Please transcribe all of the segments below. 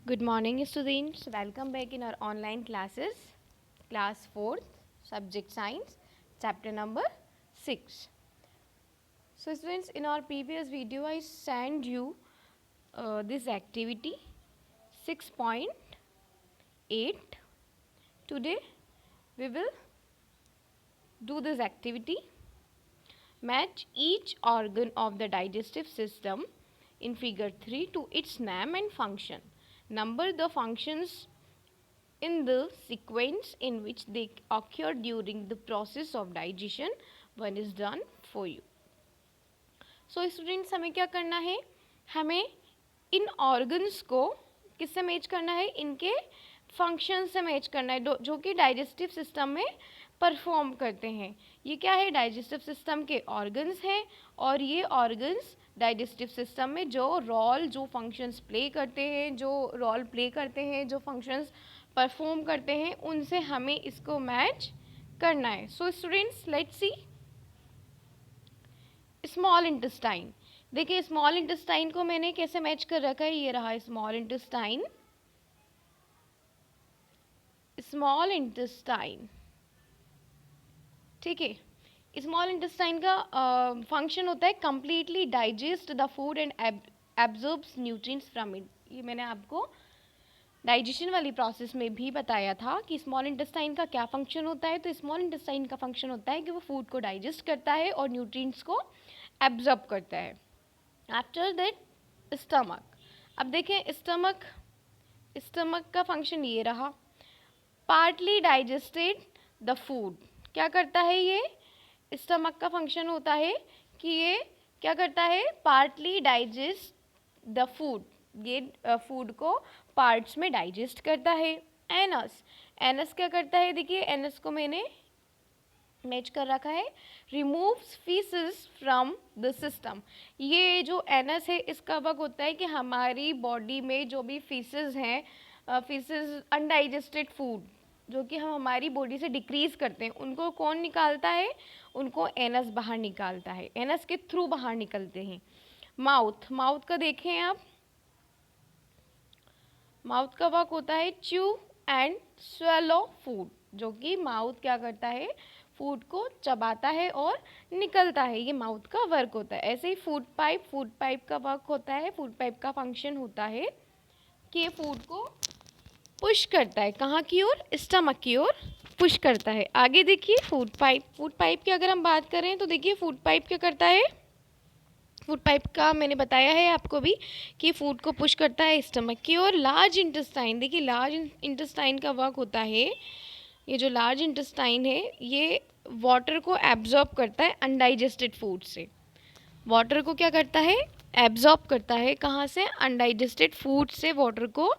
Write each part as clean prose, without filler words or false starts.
Good morning, students. Welcome back in our online classes. Class 4th, Subject Science, chapter number 6. So, students, in our previous video, I sent you this activity 6.8. Today, we will do this activity. Match each organ of the digestive system in figure 3 to its name and function. Number the functions in the sequence in which they occur during the process of digestion. One is done for you. So students, हमें क्या करना है? हमें इन organs को किससे match करना है? इनके फंक्शन से मैच करना है जो कि डाइजेस्टिव सिस्टम में परफॉर्म करते हैं. ये क्या है? डाइजेस्टिव सिस्टम के ऑर्गन्स हैं और ये ऑर्गन्स डाइजेस्टिव सिस्टम में जो फंक्शंस प्ले करते हैं, जो फंक्शंस परफॉर्म करते हैं, उनसे हमें इसको मैच करना है. So students, let's see. Small intestine. देखिए, स्मॉल इंटेस्टाइन को मैंने कैसे मैच कर रखा है. ये रहा स्मॉल इंटेस्टाइन. ठीक है. स्मॉल इंटेस्टाइन का फंक्शन होता है completely digest the food and absorbs nutrients from it. ये मैंने आपको डाइजेशन वाली प्रोसेस में भी बताया था कि स्मॉल इंटेस्टाइन का क्या फंक्शन होता है. तो स्मॉल इंटेस्टाइन का फंक्शन होता है कि वो फूड को डाइजेस्ट करता है और न्यूट्रिएंट्स को एब्जॉर्ब करता है. After that stomach. अब देखें, स्टमक का फंक्शन ये रहा. Partly digested the food. क्या करता है ये? स्टमक का फंक्शन होता है कि ये क्या करता है? Partly digest the food. ये फूड को पार्ट्स में डाइजेस्ट करता है. एनस क्या करता है? देखिए, एनस को मैंने मैच कर रखा है. Removes faeces from the system. ये जो एनस है, इसका वर्क होता है कि हमारी बॉडी में जो भी फीसेस हैं, फीसेस अनडाइजेस्टेड फूड जो कि हम हमारी बॉडी से डिक्रीज करते हैं, उनको कौन निकालता है? उनको एनस बाहर निकालता है. एनस के थ्रू बाहर निकलते हैं. माउथ का देखें आप. माउथ का वर्क होता है च्यू एंड स्वेलो फूड. जो कि माउथ क्या करता है? फूड को चबाता है और निकलता है. ये माउथ का वर्क होता है. ऐसे ही फूड पाइप का वर्क होता है. फूड पाइप का फंक्शन होता है कि फूड को पुश करता है. कहाँ की ओर? स्टमक की ओर पुश करता है. आगे देखिए, फूड पाइप की अगर हम बात करें तो देखिए, फूड पाइप क्या करता है? फूड पाइप का मैंने बताया है आपको भी कि फूड को पुश करता है स्टमक की ओर. Large intestine. देखिए, लार्ज इंटेस्टाइन का वर्क होता है, ये जो लार्ज इंटेस्टाइन है, ये वाटर को एब्जॉर्ब करता है अनडाइजेस्टेड फूड से. वाटर को क्या करता है? एब्जॉर्ब करता है. कहाँ से? अनडाइजेस्टेड फूड से वाटर को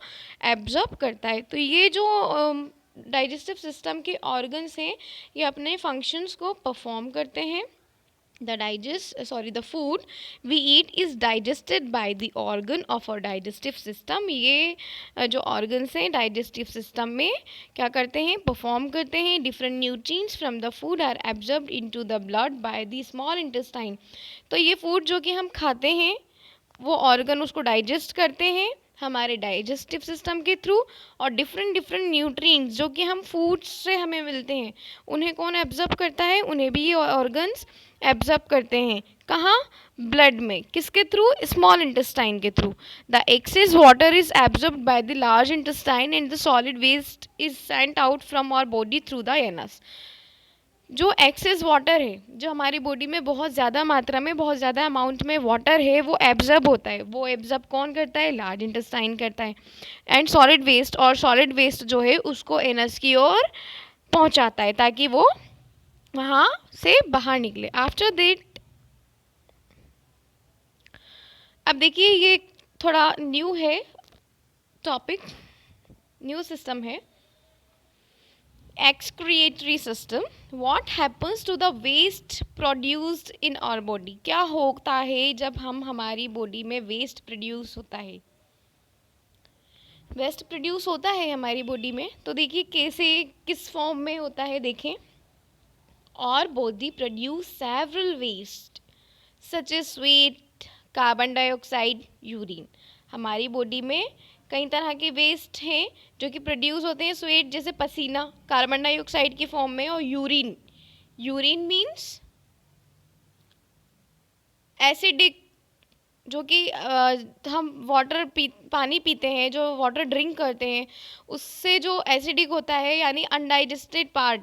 एब्जॉर्ब करता है. तो ये जो डाइजेस्टिव सिस्टम के ऑर्गन्स हैं, ये अपने फंक्शंस को परफॉर्म करते हैं. the food we eat is digested by the organ of our digestive system. ये जो organs हैं digestive system में क्या करते हैं? perform करते हैं. different nutrients from the food are absorbed into the blood by the small intestine. तो ये food जो कि हम खाते हैं, वो organ उसको digest करते हैं हमारे डाइजेस्टिव सिस्टम के थ्रू. और डिफरेंट न्यूट्रिएंट्स जो कि हम फूड से हमें मिलते हैं, उन्हें कौन एब्जॉर्ब करता है? उन्हें भी ये ऑर्गन्स एब्जॉर्ब करते हैं. कहाँ? ब्लड में. किसके थ्रू? स्मॉल इंटेस्टाइन के through. The excess water is absorbed by the large intestine and the solid waste is sent out from our body through the anus. जो एक्सेस वाटर है, जो हमारी बॉडी में बहुत ज़्यादा मात्रा में, बहुत ज़्यादा अमाउंट में वाटर है, वो एब्जॉर्ब होता है. वो एब्जॉर्ब कौन करता है? लार्ज इंटेस्टाइन करता है. एंड सॉलिड वेस्ट जो है उसको एनस की ओर पहुंचाता है ताकि वो वहाँ से बाहर निकले. आफ्टर दैट, अब देखिए, ये थोड़ा न्यू है टॉपिक, न्यू सिस्टम है. excretory system. what happens to the waste produced in our body? क्या होता है जब हमारी बॉडी में वेस्ट प्रोड्यूस होता है? वेस्ट प्रोड्यूस होता है हमारी बॉडी में, तो देखिए कैसे, किस फॉर्म में होता है. देखें, और body produce several waste such as sweat, carbon dioxide, urine. हमारी बॉडी में कई तरह के वेस्ट हैं जो कि प्रोड्यूस होते हैं स्वेट, जैसे पसीना कार्बन डाइऑक्साइड की फॉर्म में, और यूरिन। यूरिन मीन्स एसिडिक, जो कि हम पानी पीते हैं, जो वाटर ड्रिंक करते हैं, उससे जो एसिडिक होता है, यानी अनडाइजेस्टेड पार्ट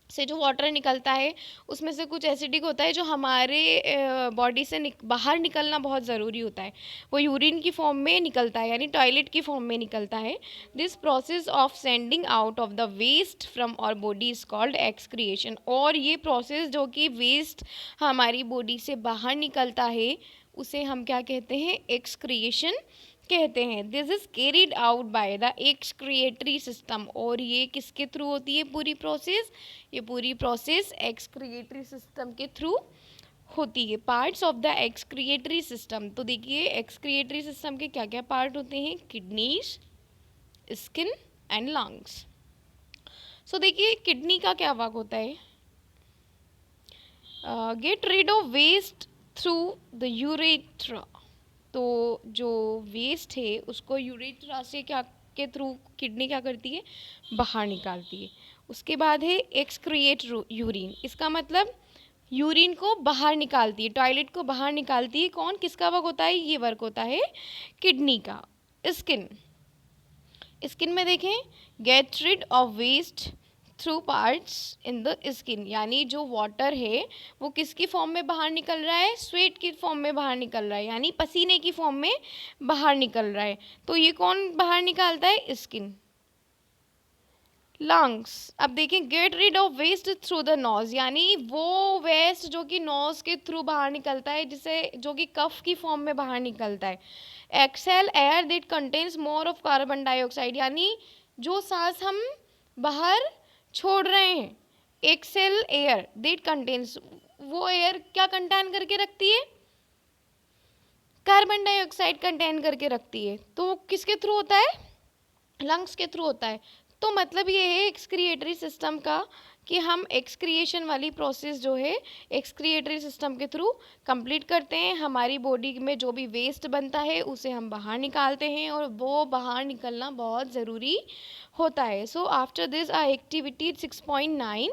से जो वाटर निकलता है उसमें से कुछ एसिडिक होता है जो हमारे बॉडी से बाहर निकलना बहुत ज़रूरी होता है, वो यूरिन की फॉर्म में निकलता है, यानी टॉयलेट की फॉर्म में निकलता है। This process of sending out of the waste from our body is called excretion. और ये प्रोसेस जो कि वेस्ट हमारी बॉडी से बाहर निकलता है उसे हम क्या कहते हैं, एक्सक्रिएशन कहते हैं। This is carried out by the excretory system. और ये किसके थ्रू होती है पूरी प्रोसेस, ये पूरी प्रोसेस एक्सक्रिएटरी सिस्टम के थ्रू होती है। Parts of the excretory system, तो देखिए एक्सक्रिएटरी सिस्टम के क्या क्या पार्ट होते हैं, kidneys, skin and lungs. So देखिए किडनी का क्या वर्क होता है, get rid of waste through the urethra. तो जो वेस्ट है उसको यूरेथ्रा से क्या के थ्रू किडनी क्या करती है, बाहर निकालती है। उसके बाद है एक्सक्रिएट यूरिन, इसका मतलब यूरिन को बाहर निकालती है, टॉयलेट को बाहर निकालती है। कौन, किसका वर्क होता है, ये वर्क होता है किडनी का। स्किन, स्किन में देखें get rid of waste through parts in the skin, यानी जो वाटर है वो किसकी फॉर्म में बाहर निकल रहा है, स्वेट की फॉर्म में बाहर निकल रहा है, यानी पसीने की फॉर्म में बाहर निकल रहा है। तो ये कौन बाहर निकालता है, स्किन। लंग्स, अब देखें get rid of waste through the nose, यानी वो वेस्ट जो कि नोज के थ्रू बाहर निकलता है, जिसे जो कि कफ की फॉर्म में बाहर निकलता है। Exhale air that contains more of carbon dioxide, यानी जो सांस हम बाहर छोड़ रहे हैं, एक्सेल एयर दैट कंटेन्स, वो एयर क्या कंटेन करके रखती है, कार्बन डाइऑक्साइड कंटेन करके रखती है। तो किसके थ्रू होता है, लंग्स के थ्रू होता है। तो मतलब ये है एक्सक्रिएटरी सिस्टम का कि हम एक्सक्रिएशन वाली प्रोसेस जो है एक्सक्रिएटरी सिस्टम के थ्रू कंप्लीट करते हैं। हमारी बॉडी में जो भी वेस्ट बनता है उसे हम बाहर निकालते हैं, और वो बाहर निकलना बहुत ज़रूरी होता है। So after this our activity 6.9,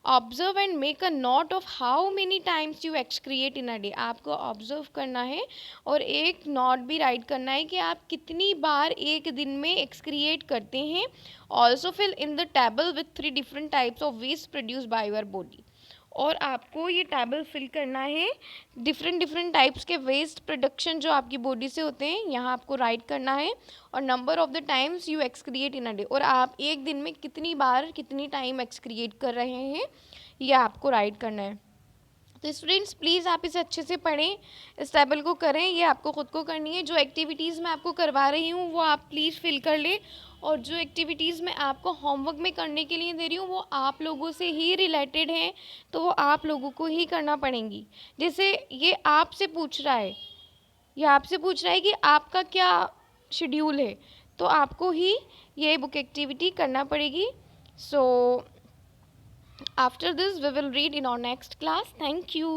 observe and make a note of how many times you excrete in a day. आपको ऑब्जर्व करना है और एक नोट भी राइट करना है कि आप कितनी बार एक दिन में एक्सक्रिएट करते हैं। Also fill in the table with 3 different types of waste produce by your body. और आपको ये टेबल फिल करना है डिफरेंट टाइप्स के वेस्ट प्रोडक्शन जो आपकी बॉडी से होते हैं, यहाँ आपको राइट करना है, और number of the times you excrete in a day, और आप एक दिन में कितनी बार कितनी टाइम एक्सक्रिएट कर रहे हैं ये आपको राइट करना है। तो स्टूडेंट्स प्लीज़ आप इसे अच्छे से पढ़ें, इस टेबल को करें, ये आपको ख़ुद को करनी है। जो एक्टिविटीज़ मैं आपको करवा रही हूँ वो आप प्लीज़ फिल कर लें, और जो एक्टिविटीज़ मैं आपको होमवर्क में करने के लिए दे रही हूँ वो आप लोगों से ही रिलेटेड हैं, तो वो आप लोगों को ही करना पड़ेंगी। जैसे ये आपसे पूछ रहा है, ये आपसे पूछ रहा है कि आपका क्या शेड्यूल है, तो आपको ही ये बुक एक्टिविटी करना पड़ेगी। सो after this we will read in our next class. Thank you.